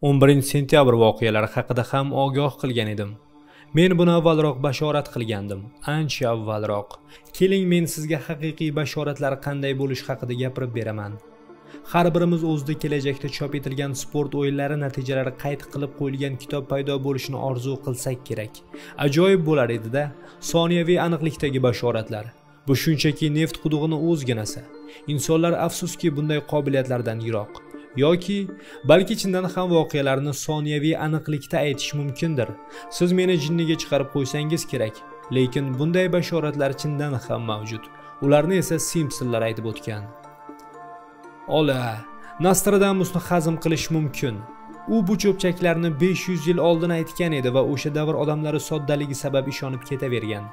11-sentyabr voqealari haqida ham ogoh qilgan edim. Men buni avvalroq bashorat qilgandim, ancha avvalroq. Keling, men sizga haqiqiy bashoratlar qanday bo'lish haqida gapirib beraman. Har birimiz o'zida kelajakda chop etilgan sport o'yinlari natijalari qayd qilib qo'yilgan kitob paydo bo'lishini orzu qilsak kerak. Ajoyib bo'lar edi-da, soniyaviy aniqlikdagi bashoratlar. Bu shunchaki neft qudug'ini o'zginasi. Insonlar afsuski bunday qobiliyatlardan yiroq. Yoki balki chindan ham voqealarni soniyaviy aniqlikda aytish mumkindir. Siz meni jinniga chiqarib qo'ysangiz kerak, lekin bunday bashoratlar chindan ham mavjud. Ularni esa Simpsonlar aytib o'tgan. Ola, Nostradamusni hazm qilish mumkin. U bu cho'pchaklarni 500 yil oldin aytgan edi va o'sha davr odamlari soddaligi sabab ishonib ketavergan.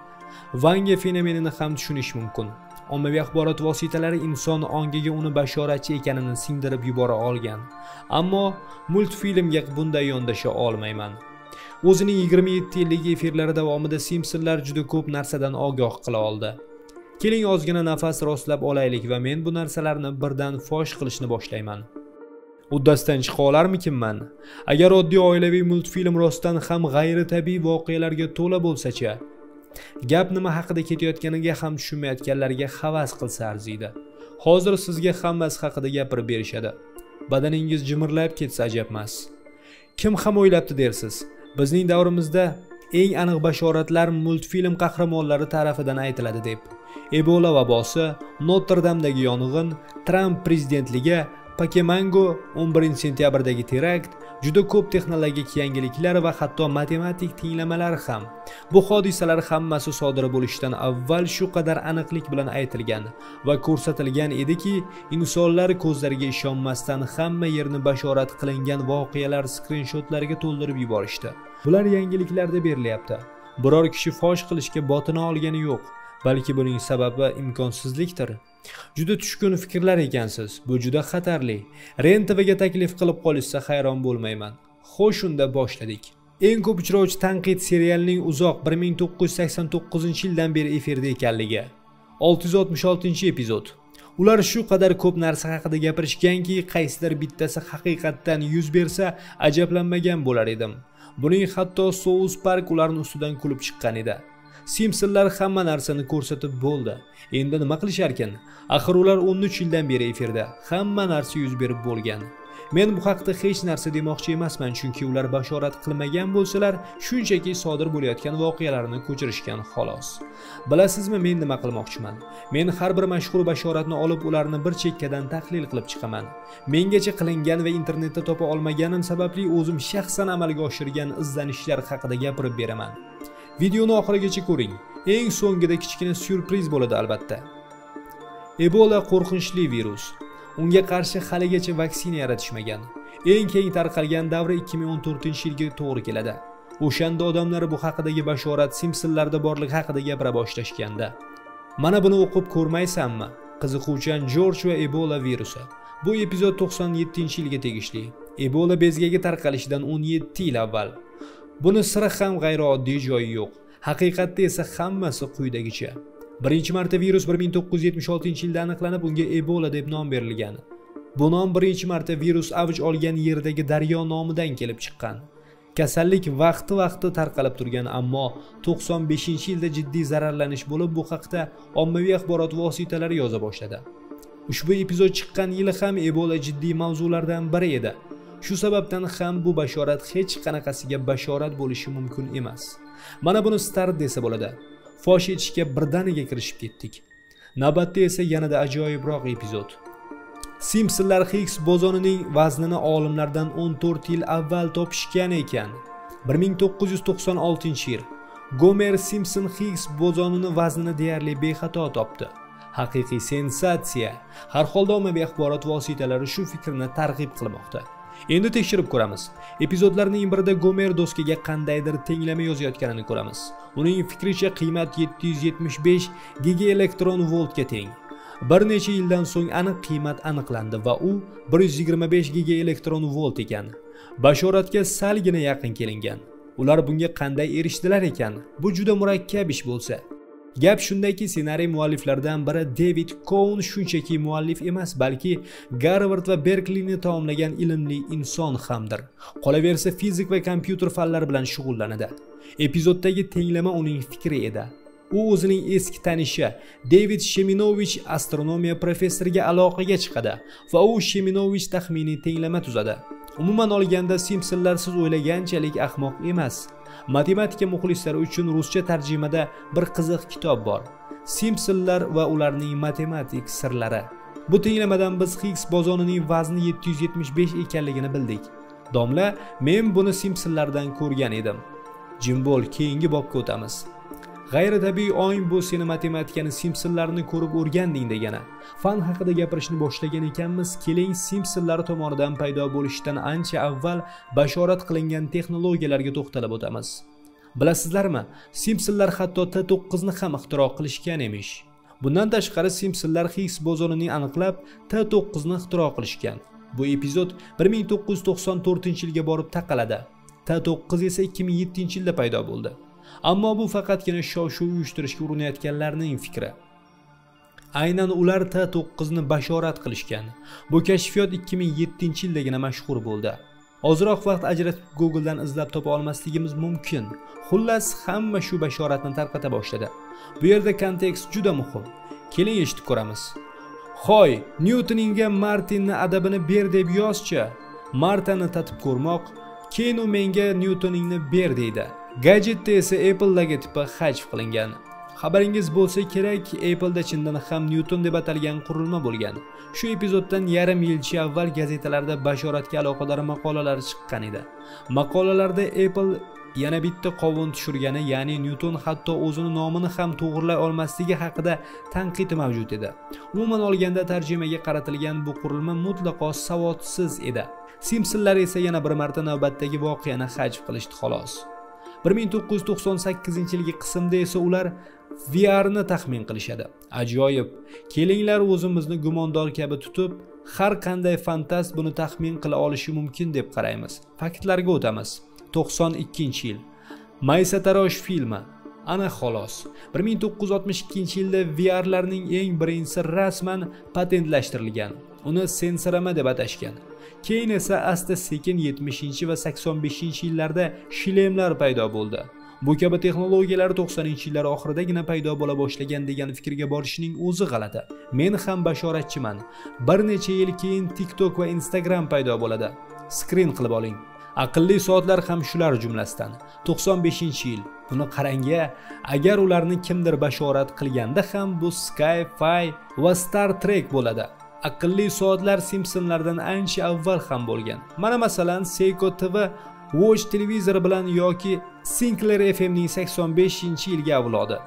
Vanga fenomenini ham tushunish mumkin. Ommaviy axborot vositalari inson ongiga uni bashoratchi ekanini singdirib yubora olgan. Ammo multfilmga bunday yondasha olmayman. O'zining 27 yillik efirlari davomida Simpsonlar juda ko'p narsadan ogoh qila oldi. Keling ozgina nafas rostlab olaylik va men bu narsalarni birdan fosh qilishni boshlayman. Uddasidan chiqa olarmikinman? Agar oddiy oilaviy multfilm rostdan ham g'ayritabiiy voqealarga to'la bo'lsa-chi? Gap nima haqida ketayotganiga ham tushunmayotganlarga havas qilsa arziydi. Hozir sizga hammasi haqida gapirib berishadi. Badaningiz jimirlab ketsa ajab emas. Kim ham o'ylabdi dersiz? Bizning davrimizda eng aniq bashoratlar multfilm qahramonlari tarafidan aytiladi deb. Ebola vabosi, Notre-Damdagi yong'in, Trump prezidentligi, Pokemongo, 11-sentyabrdagi terakt, juda ko'p texnologik yangiliklar va hatto matematik tenglamalar ham. Bu hodisalar hammasi sodir bo'lishidan avval shu qadar aniqlik bilan aytilgan va ko'rsatilgan ediki, insonlar ko'zlariga ishonmasdan hamma yerni bashorat qilingan voqealar skrinshotlarga to'ldirib yuborishdi. Bular yangiliklarda berilyapti. Biror kishi fosh qilishga botina olgani yo'q. Balki buning sababi imkonsizlikdir. Juda tushkun fikrlar ekansiz. Bu juda xatarli. REN-TVga taklif qilib qolishsa hayron bo'lmayman. Xo'sh, unda boshladik. Eng ko'p uchrovchi tanqid serialning uzoq 1989-yildan beri efirda ekanligi. 666-epizod. Ular shu qadar ko'p narsa haqida gapirishganki, qaysidir bittasi haqiqatdan yuz bersa, ajablanmagan bo'lar edim. Buning hatto South Park ularning ustidan kulib chiqqan edi. Simpsonlar hamma narsani ko'rsatib bo'ldi. Endi nima qilishar ekan? Axir ular 13 yildan beri efirda. Hamma narsa yuz berib bo'lgan. Men bu haqda hech narsa demoqchi emasman, chunki ular bashorat qilmagan bo'lsalar, shunchaki sodir bo'layotgan voqealarni ko'chirishgan xolos. Bilasizmi, men nima qilmoqchiman? Men har bir mashhur bashoratni olib, ularni bir chekkadan tahlil qilib chiqaman. Mengacha qilingan va internetda topa olmaganim sababli o'zim shaxsan amalga oshirgan izlanishlar haqida gapirib beraman. Videoni oxirigacha ko'ring. Eng so'ngida kichkina syurpriz bo'ladi albatta. Ebola qo'rqinchli virus. Unga qarshi haligacha vaksina yaratishmagan. Eng keng tarqalgan davri 2014-yilga to'g'ri keladi. O'shanda odamlar bu haqidagi bashorat Simpsonlarda borligi haqida gapira boshlashganda. Mana buni o'qib ko'rmaysanmi? Qiziquvchan Jorj va Ebola virusi. Bu epizod 97-yilga tegishli. Ebola bezgagi tarqalishidan 17 yil avval. Buni sira ham g'ayrioddiy joyi yo'q. Haqiqatda esa hammasi quyidagicha. Birinchi marta virus 1976-yilda aniqlanib, unga Ebola deb nom berilgan. Bu nom birinchi marta virus avj olgan yerdagi daryo nomidan kelib chiqqan. Kasallik vaqti tarqalib turgan, ammo 95-yilda jiddiy zararlanish bo'lib, bu haqda ommaviy axborot vositalari yoza boshladi. Ushbu epizod chiqqan yili ham Ebola jiddiy mavzulardan biri edi. Shu sababdan ham bu bashorat hech qanaqasiga bashorat bo'lishi mumkin emas. Mana buni start desa bo'ladi. Fosh etishga birdaniga kirishib ketdik. Navbatda esa yanada ajoyibroq epizod. Simpsonlar Higgs bozonining vaznini olimlardan 14 yil avval topishgan ekan. 1996-yil. Homer Simpson Higgs bozonini vaznini deyarli bexato topdi. Haqiqiy sensatsiya. Har holda ommaviy axborot vositalari shu fikrni targ'ib qilmoqda. Endi tekshirib ko'ramiz. Epizodlarning birida Homer doskaga qandaydir tenglama yozayotganini ko'ramiz. Uning fikricha qiymat 775 gigaelektron voltga teng. Bir necha yildan so'ng aniq qiymat aniqlandi va u 125 gigaelektron volt ekan. Bashoratga salgina yaqin kelingan. Ular bunga qanday erishdilar ekan? Bu juda murakkab ish bo'lsa. Gap shundaki, ssenariy mualliflaridan biri David Cohn shunchaki muallif emas, balki Garvard va Berklini tamomlagan ilmli inson hamdir. Qolaversa, fizik va kompyuter fanlari bilan shug'ullanadi. Epizoddagi tenglama uning fikri edi. U o'zining eski tanishi David Sheminovich astronomiya professoriga aloqaga chiqadi va u Sheminovich taxminiy tenglama tuzadi. Umuman olganda, Simpsonlar siz o'ylaganchalik ahmoq emas. Matematika muxlislari uchun ruscha tarjimada bir qiziq kitob bor. Simpsonlar va ularning matematik sirlari. Bu tenglamadan biz Higgs bozonining vazni 775 ekanligini bildik. Domla, men buni Simpsonlardan ko'rgan edim. Jim bo'l, keyingi bobga o'tamiz. G'ayritabiiy ong bu seni matematikani Simpsonlarni ko'rib o'rganding degani. Fan haqida gapirishni boshlagan ekanmiz. Keling, Simpsonlar tomonidan paydo bo'lishidan ancha avval bashorat qilingan texnologiyalarga to'xtalib o'tamiz. Bilasizlarmi, Simpsonlar hatto T9 ni ham ixtiro qilishgan emish. Bundan tashqari, Simpsonlar Higgs bozonini aniqlab T9 ni ixtiro qilishgan. Bu epizod 1994-yilga borib taqaladi. T9 esa 2007-yilda paydo bo'ldi. Ammo bu faqatgina shov-shuv uyushtirishga urinayotganlarning fikri. Aynan ular T9 ni bashorat qilishgan. Bu kashfiyot 2007-yildagina mashhur bo'ldi. Ozroq vaqt ajratib Google dan izlab topa olmasligimiz mumkin. Xullas, hamma shu bashoratni tarqata boshladi. Bu yerda kontekst juda muhim. Keling eshitib ko'ramiz. Xo'y, Newtoningga Martinni adabini ber deb yozchi. Martani tatib ko'rmoq, keyin u menga Newtoningni ber deydi. Gadjetda esa Apple logotipi hajf qilingan. Xabaringiz bo'lsa kerak, Apple'da chindan ham Newton deb atalgan qurilma bo'lgan. Shu epizoddan yarim yilcha avval gazetalarda bashoratga aloqador maqolalar chiqqan edi. Maqolalarda Apple yana bitta qovun tushirgani, ya'ni Newton hatto o'zini nomini ham to'g'rilay olmasligi haqida tanqid mavjud edi. Umuman olganda, tarjimaga qaratilgan bu qurilma mutlaqo savodsiz edi. Simpsonlar esa yana bir marta navbatdagi voqeani hajf qilishdi xolos. 1998-yilgi qismda esa ular VR ni taxmin qilishadi. Ajoyib. Kelinglar o'zimizni gumondor kabi tutib, har qanday fantast buni taxmin qila olishi mumkin deb qaraymiz. Faktlarga o'tamiz. 92-yil. Maysatarosh filmi. Ana xolos. 1962-yilda VRlarning eng birinchisi rasman patentlashtirilgan. Uni sensorama deb atashgan. Keyin esa asta-sekin 70 va 85-yillarda shlemlar paydo bo'ldi. Bu kabi texnologiyalar 90-yillar oxiridagina paydo bo'la boshlagan degan fikrga borishning o'zi g'alati. Men ham bashoratchiman. Bir necha yil keyin TikTok va Instagram paydo bo'ladi. Screen qilib oling. Aqlli soatlar ham shular jumlasidan. 95-yil. Buni qarangga, agar ularni kimdir bashorat qilganda ham bu Sky-Fi va Star Trek bo'ladi. Aqlli soatlar Simpsonlardan ancha avval ham bo'lgan. Mana masalan, Seiko TV Watch televizori bilan yoki Sinclair FM'ning 85-yilgi avlodi.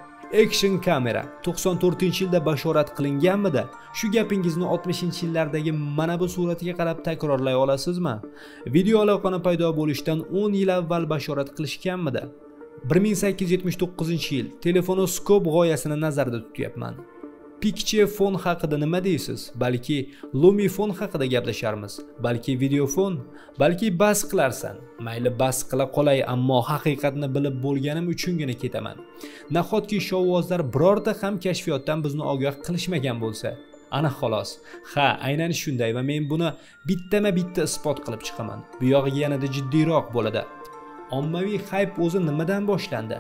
Action kamera 94-yilda bashorat qilinganmidi? Shu gapingizni 60-yillardagi mana bu suratiga qarab takrorlay olasizmi? Video aloqani paydo bo'lishidan 10 yil avval bashorat qilishganmidi? 1879-yil telefonoskop g'oyasini nazarda tutyapman. Picture phone haqida nima deysiz? Balki Lumifon haqida gaplasharmiz. Balki videofon, balki bas qilarsan. Mayli bas qila qolay, ammo haqiqatni bilib bo'lganim uchungina ketaman. Nahotki shovvozlar birorta ham kashfiyotdan bizni ogoh qilishmagan bo'lsa? Ana xolos. Ha, aynan shunday va men buni bittama-bitta isbot qilib chiqaman. Bu yog'iga yanada jiddiyroq bo'ladi. Ommaviy hype o'zi nimadan boshlandi?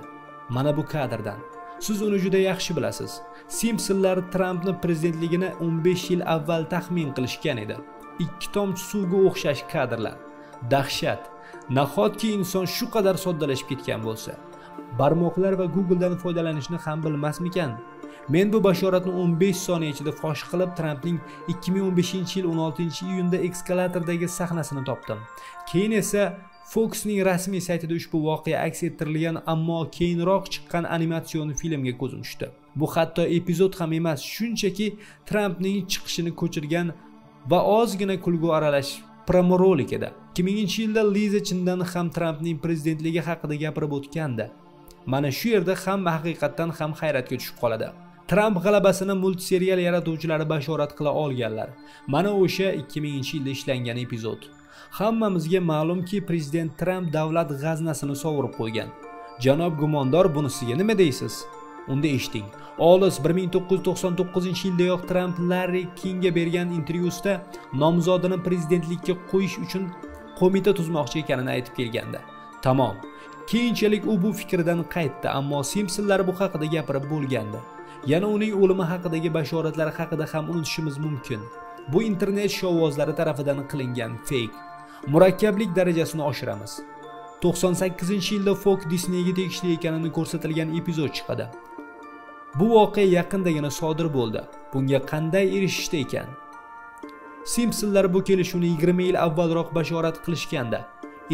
Mana bu kadrdan. Siz uni juda yaxshi bilasiz. Simpsonlar Trumpni prezidentligini 15 yil avval taxmin qilishgan edi. Ikki tomchi suvga o'xshash kadrlar. Dahshat. Nahotki inson shu qadar soddalashib ketgan bo'lsa, barmoqlar va Google dan foydalanishni ham bilmasmikan? Men bu bashoratni 15 soniya ichida fosh qilib, Trumpning 2015-yil 16-iyunda eskalatordagi sahnasini topdim. Keyin esa Fox'ning rasmiy saytida ushbu voqea aks ettirilgan, ammo keyinroq chiqqan animatsion filmga ko'zim tushdi. Bu hatto epizod ham emas, shunchaki Trumpning chiqishini ko'chirgan va ozgina kulgu aralash promo-rolik edi. 2000-yilda Liza chindan ham Trumpning prezidentligi haqida gapirib o'tgandi. Mana shu yerda ham haqiqatdan ham hayratga tushib qoladi. Trump g'alabasini multserial yaratuvchilari bashorat qila olganlar. Mana o'sha 2000-yilda ishlangan epizod. Hammamizga ma'lumki, prezident Trump davlat g'aznasini sovurib qo'ygan. Janob gumondor, bunisiga nima deysiz? Unda eshiting. Olis 1999-yildayoq Tramp Larry Kingga bergan intervyusida nomzodini prezidentlikka qo'yish uchun qo'mita tuzmoqchi ekanini aytib kelgandi. Tamom. Keyinchalik u bu fikridan qaytdi, ammo Simpsonlar bu haqida gapirib bo'lgandi. Yana uning o'limi haqidagi bashoratlar haqida ham unutishimiz mumkin. Bu internet shovvozlari tomonidan qilingan fake. Murakkablik darajasini oshiramiz. 98-yilda Fox Disneyga tegishli ekanini ko'rsatilgan epizod chiqadi. Bu voqea yaqindagina sodir bo'ldi. Bunga qanday erishishdi ekan? Simpsonlar bu kelishuvni 20 yil avvalroq bashorat qilishgandi.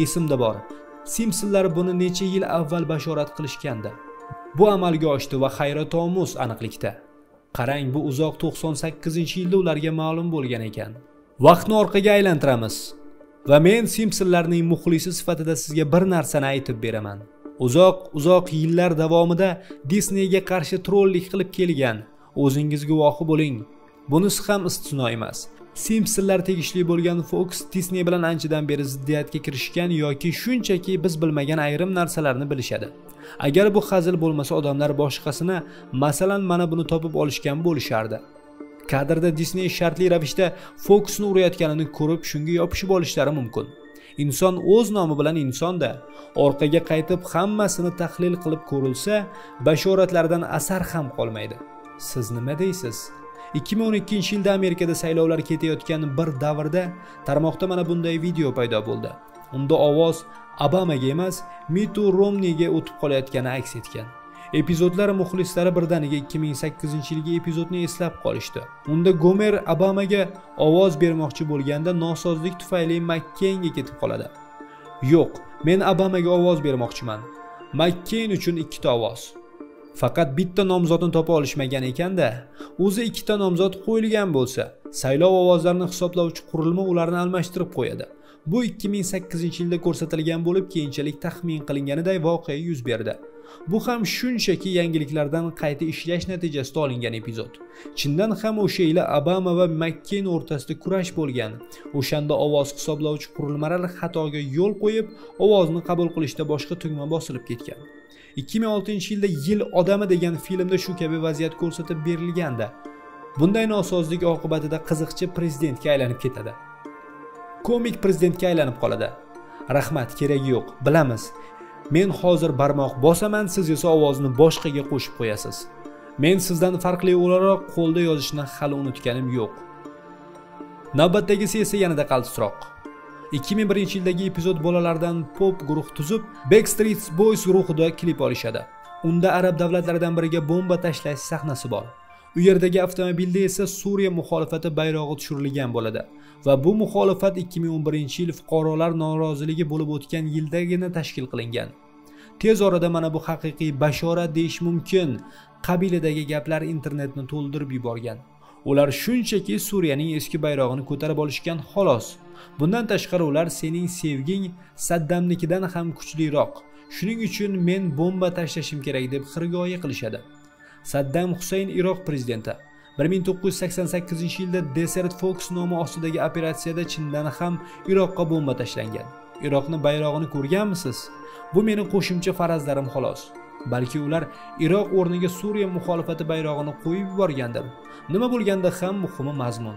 Esimda bor. Simpsonlar buni necha yil avval bashorat qilishgandi. Bu amalga oshdi va hayratomuz aniqlikda. Qarang, bu uzoq 98-yilda ularga ma'lum bo'lgan ekan. Vaqtni orqaga aylantiramiz va men Simpsonlarning muxlisi sifatida sizga bir narsani aytib beraman. Uzoq yillar davomida Disneyga qarshi trollik qilib kelgan. O'zingiz guvohi bo'ling. Bunisi ham istisno emas. Simpsonlar tegishli bo'lgan Fox Disney bilan anchadan beri ziddiyatga kirishgan yoki shunchaki biz bilmagan ayrim narsalarni bilishadi. Agar bu hazil bo'lmasa, odamlar boshqasini, masalan, mana buni topib olishgan bo'lishardi. Kadrda Disney shartli ravishda Fox'ni urayotganini ko'rib, shunga yopishib olishlari mumkin. Inson o'z nomi bilan insonda. Orqaga qaytib hammasini tahlil qilib ko'rilsa, bashoratlardan asar ham qolmaydi. Siz nima deysiz? 2012-yilda Amerikada saylovlar ketayotgan bir davrda tarmoqda mana bunday video paydo bo'ldi. Unda ovoz Obamaga emas, Mitt Romneyga o'tib qolayotgani aks etgan. Epizodlar muxlislari birdaniga 2008-yilgi epizodni eslab qolishdi. Unda Gomer Obamaga ovoz bermoqchi bo'lganda nosozlik tufayli McCainga ketib qoladi. Yo'q, men Obamaga ovoz bermoqchiman. McCain uchun ikkita ovoz. Faqat bitta nomzodni topa olishmagan ekanda, o'zi ikkita nomzod qo'yilgan bo'lsa, saylov ovozlarini hisoblovchi qurilma ularni almashtirib qo'yadi. Bu 2008-yilda ko'rsatilgan bo'lib, keyinchalik taxmin qilinganiday voqea yuz berdi. Bu ham shunchaki yangiliklardan qayta ishlash natijasida olingan epizod. Chindan ham o'sha yili Obama va McCain o'rtasida kurash bo'lgan. O'shanda ovoz hisoblovchi qurilmalar xatoga yo'l qo'yib, ovozni qabul qilishda boshqa tugma bosilib ketgan. 2006-yilda Yil odami degan filmda shu kabi vaziyat ko'rsatib berilgandi. Bunday nosozlik oqibatida qiziqchi prezidentga aylanib ketadi. Komik prezidentga aylanib qoladi. Rahmat, keragi yo'q, bilamiz. Men hozir barmoq bosaman, siz esa ovozni boshqaga qo'shib qo'yasiz. Men sizdan farqli o'laroq qo'lda yozishni hali unutganim yo'q. Navbatdagisi esa yanada qaltisroq. 2001-yildagi epizod bolalardan pop guruh tuzib, Backstreet Boys guruhida klip olishadi. Unda arab davlatlaridan biriga bomba tashlash sahnasi bor. U yerdagi avtomobilda esa Suriya muxolifati bayrog'i tushirilgan bo'ladi va bu muxolifat 2011-yil fuqarolar noroziligi bo'lib o'tgan yildagina tashkil qilingan. Tez orada mana bu haqiqiy bashorat deyish mumkin. Qabiladagi gaplar internetni to'ldirib yuborgan. Ular shunchaki Suriyaning eski bayrog'ini ko'tarib olishgan xolos. Bundan tashqari ular sening sevging Saddamnikidan ham kuchliroq. Shuning uchun men bomba tashlashim kerak deb xirgoyi qilishadi. Saddam Husayn Iroq prezidenti 1988-yilda Desert Fox nomi ostidagi operatsiyada chindan ham Iroqqa bomba tashlangan. Iroqni bayrog'ini ko'rganmisiz? Bu meni qo'shimcha farazlarim xolos. Balki ular Iroq o'rniga Suriya muxolifati bayrog'ini qo'yib yuborgandir. Nima bo'lganda ham muhimi mazmun.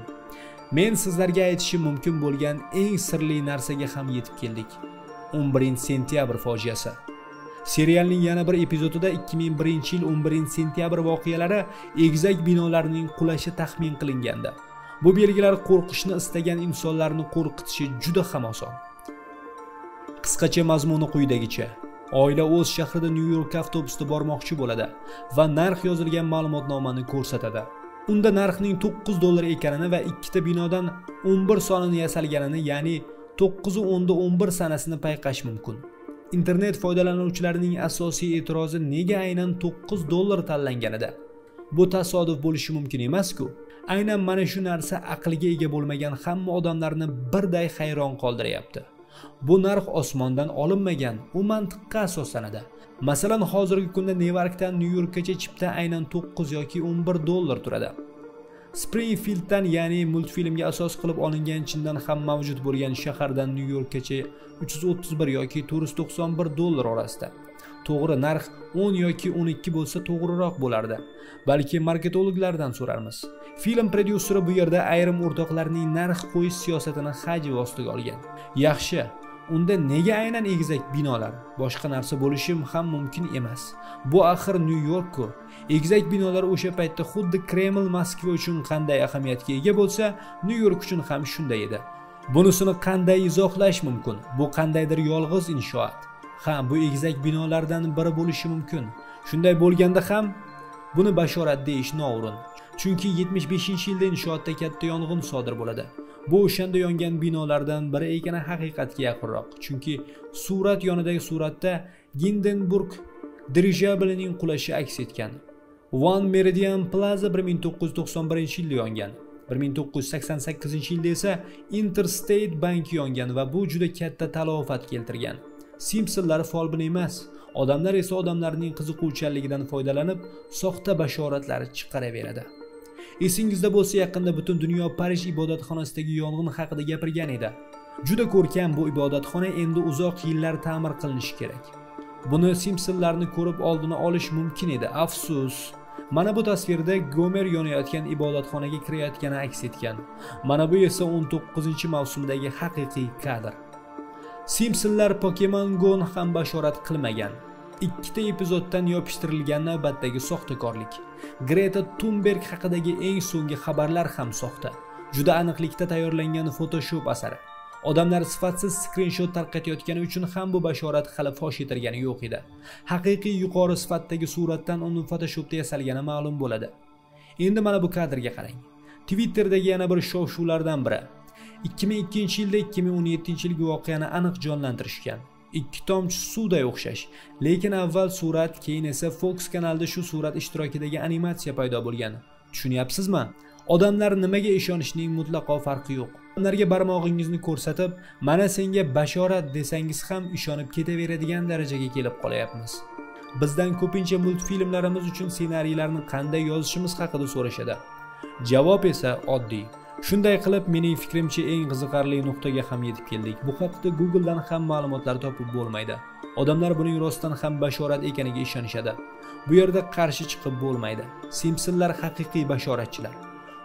Men sizlarga aytishim mumkin bo'lgan eng sirli narsaga ham yetib keldik. 11-sentyabr fojiasi. Serialning yana bir epizodida 2001-yil 11-sentyabr voqealari egizak binolarning qulashi taxmin qilingandi. Bu belgilar qo'rqishni istagan insonlarni qo'rqitishi juda ham oson. Qisqacha mazmuni quyidagicha. Oila o'z shahrida Nyu-York avtobusda bormoqchi bo'ladi va narx yozilgan ma'lumotnomani ko'rsatadi. Unda narxning $9 ekanini va ikkita binodan 11 sonini yasalganini, ya'ni 9-11 sanasini payqash mumkin. Internet foydalanuvchilarining asosiy e'tirozi nega aynan $9 tanlanganida? Bu tasodif bo'lishi mumkin emas-ku. Aynan mana shu narsa aqliga ega bo'lmagan hamma odamlarni birday hayron qoldiryapti. Bu narx osmondan olinmagan, u mantiqqa asoslanadi. Masalan, hozirgi kunda Nyu-Yorkdan Nyu-Yorkgacha chipta aynan $9 yoki $11 turadi. Springfielddan, ya'ni multfilmga asos qilib olingan chindan ham mavjud bo'lgan shahardan Nyu-Yorkgacha 331 yoki 491 dollar orasida. To'g'ri, narx 10 yoki 12 bo'lsa to'g'riroq bo'lardi. Balki marketologlardan so'rarmiz. Film prodyuseri bu yerda ayrim o'rtoqlarning narx qo'yish siyosatini hajv ostiga olgan. Yaxshi, unda nega aynan egizak binolar? Boshqa narsa bo'lishi ham mumkin emas. Bu axir Nyu-York-ku. Egizak binolar o'sha paytda xuddi Kreml Moskva uchun qanday ahamiyatga ega bo'lsa, Nyu-York uchun ham shunday edi. Bunisini qanday izohlash mumkin? Bu qandaydir yolg'iz inshoot. Ha, bu egizak binolardan biri bo'lishi mumkin. Shunday bo'lganda ham buni bashorat deyish noo'rin. Chunki 75-yilda inshootda katta yong'in sodir bo'ladi. Bu o'shanda yongan binolardan biri ekani haqiqatga yaqinroq. Chunki surat yonidagi suratda Hindenburg dirijablining qulashi aks etgan. One Meridian Plaza 1991-yilda yongan. 1988-yilda esa Interstate Bank yongan va bu juda katta talafot keltirgan. Simpsonlar folbin emas, odamlar esa odamlarning qiziquvchanligidan foydalanib, soxta bashoratlar chiqaraveradi. Esingizda bo'lsa, yaqinda butun dunyo Parij ibodatxonasidagi yong'in haqida gapirgan edi. Juda ko'rkam bu ibodatxona endi uzoq yillar ta'mir qilinishi kerak. Buni Simpsonlarni ko'rib oldini olish mumkin edi. Afsus. Mana bu tasvirda Gomer yonayotgan ibodatxonaga kirayotgani aks etgan. Mana bu esa 19-mavsumdagi haqiqiy kadr. Simpsonlar Pokemon Go'ni ham bashorat qilmagan. Ikkita epizoddan yopishtirilgan navbatdagi soxtakorlik. Greta Thunberg haqidagi eng so'nggi xabarlar ham soxta. Juda aniqlikda tayyorlangan Photoshop asari. Odamlar sifatsiz skrinshot tarqatayotgani uchun ham bu bashorat hali fosh etilgani yo'q edi. Haqiqiy yuqori sifatdagi suratdan uni Photoshopda yasalgani ma'lum bo'ladi. Endi mana bu kadrga qarang. Twitter'dagi yana bir shov-shuvlardan biri. 2002-yilda 2017-yilgi voqeani aniq jonlantirishgan. Ikki tomchi suvday o'xshash. Lekin avval surat, keyin esa Fox kanalida shu surat ishtirokidagi animatsiya paydo bo'lgan. Tushunyapsizmi? Odamlar nimaga ishonishning mutlaqo farqi yo'q. Odamlarga barmog'ingizni ko'rsatib, mana senga bashorat desangiz ham ishonib ketaveradigan darajaga kelib qolyapmiz. Bizdan ko'pincha multfilmlarimiz uchun ssenariylarni qanday yozishimiz haqida so'rashadi. Javob esa oddiy. Shunday qilib, mening fikrimcha eng qiziqarli nuqtaga ham yetib keldik. Bu haqda Google dan ham ma'lumotlar topib bo'lmaydi. Odamlar buning rostdan ham bashorat ekaniga ishonishadi. Bu yerda qarshi chiqib bo'lmaydi. Simpsonlar haqiqiy bashoratchilar.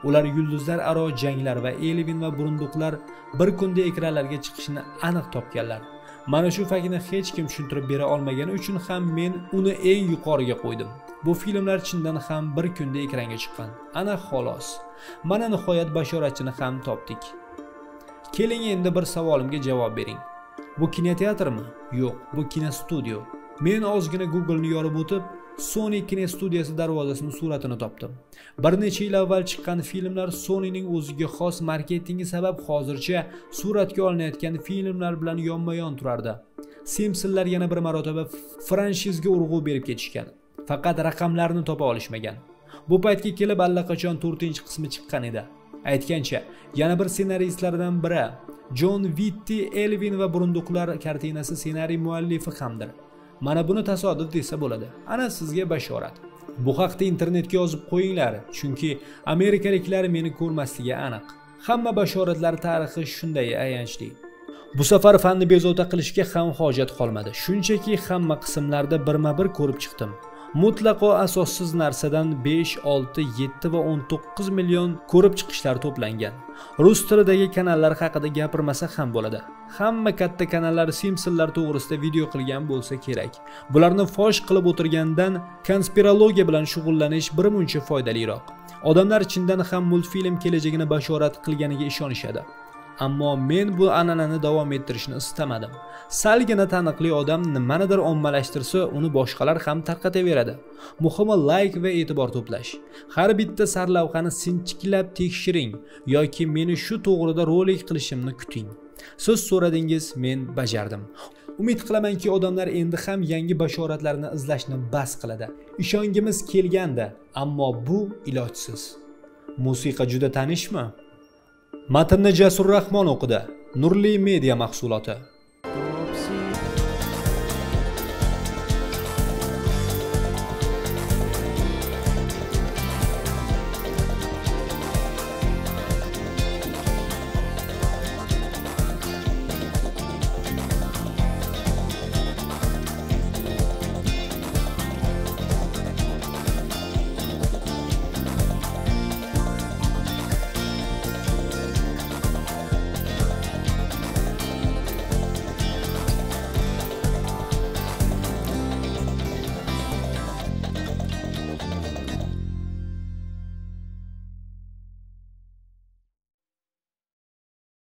Ular yulduzlar aro janglar va Elvin va burunduqlar bir kunda ekranlarga chiqishini aniq topganlar. Mana shu faktni hech kim tushuntirib bera olmagani uchun ham men uni eng yuqoriga qo'ydim. Bu filmlar chindan ham bir kunda ekranga chiqqan. Ana xolos. Mana nihoyat bashoratchini ham topdik. Keling endi bir savolimga javob bering. Bu kinoteatrmi? Yo'q, bu kinostudiyo. Men ozgina Google'ni yorib o'tib, Sony kinostudiyasi darvozasining suratini topdim. Bir necha yil avval chiqqan filmlar Sonyning o'ziga xos marketingi sabab hozircha suratga olinayotgan filmlar bilan yonma-yon turardi. Simpsonlar yana bir marotaba franshizga urg'u berib ketishgan. Faqat raqamlarni topa olishmagan. Bu paytga kelib allaqachon 4-qismi chiqqan edi. Aytgancha, yana bir ssenaristlardan biri John Vitti Elvin va burunduqlar kartinasi ssenariy muallifi hamdir. Mana buni tasodif desa bo'ladi. Ana sizga bashorat. Bu haqda internetga yozib qo'yinglar, chunki amerikaliklar meni ko'rmasligi aniq. Hamma bashoratlar tarixi shunday ayanchli. Bu safar fanni bezovta qilishga ham hojat qolmadi. Shunchaki hamma qismlarda birma-bir ko'rib chiqdim. Mutlaqo asossiz narsadan 5, 6, 7 va 19 million ko'rib chiqishlar to'plangan. Rus tilidagi kanallar haqida gapirmasa ham bo'ladi. Hamma katta kanallar Simpsonlar to'g'risida video qilgan bo'lsa kerak. Bularni fosh qilib o'tirgandan konspirologiya bilan shug'ullanish birmuncha foydaliroq. Odamlar chindan ham multfilm kelajagini bashorat qilganiga ishonishadi. Ammo men bu an'anani davom ettirishni istamadim. Salgina taniqli odam nimanidir ommalashtirsa, uni boshqalar ham tarqataveradi. Muhimi like va e'tibor to'plash. Har bitta sarlavhani sinchiklab tekshiring yoki meni shu to'g'rida rolik qilishimni kuting. Siz so'radingiz, men bajardim. Umid qilamanki, odamlar endi ham yangi bashoratlarni izlashni bas qiladi. Ishongimiz kelganda, ammo bu ilojsiz. Musiqa juda tanishmi? Matnni Jasur Rahmon o'qidi. Nurli media mahsuloti.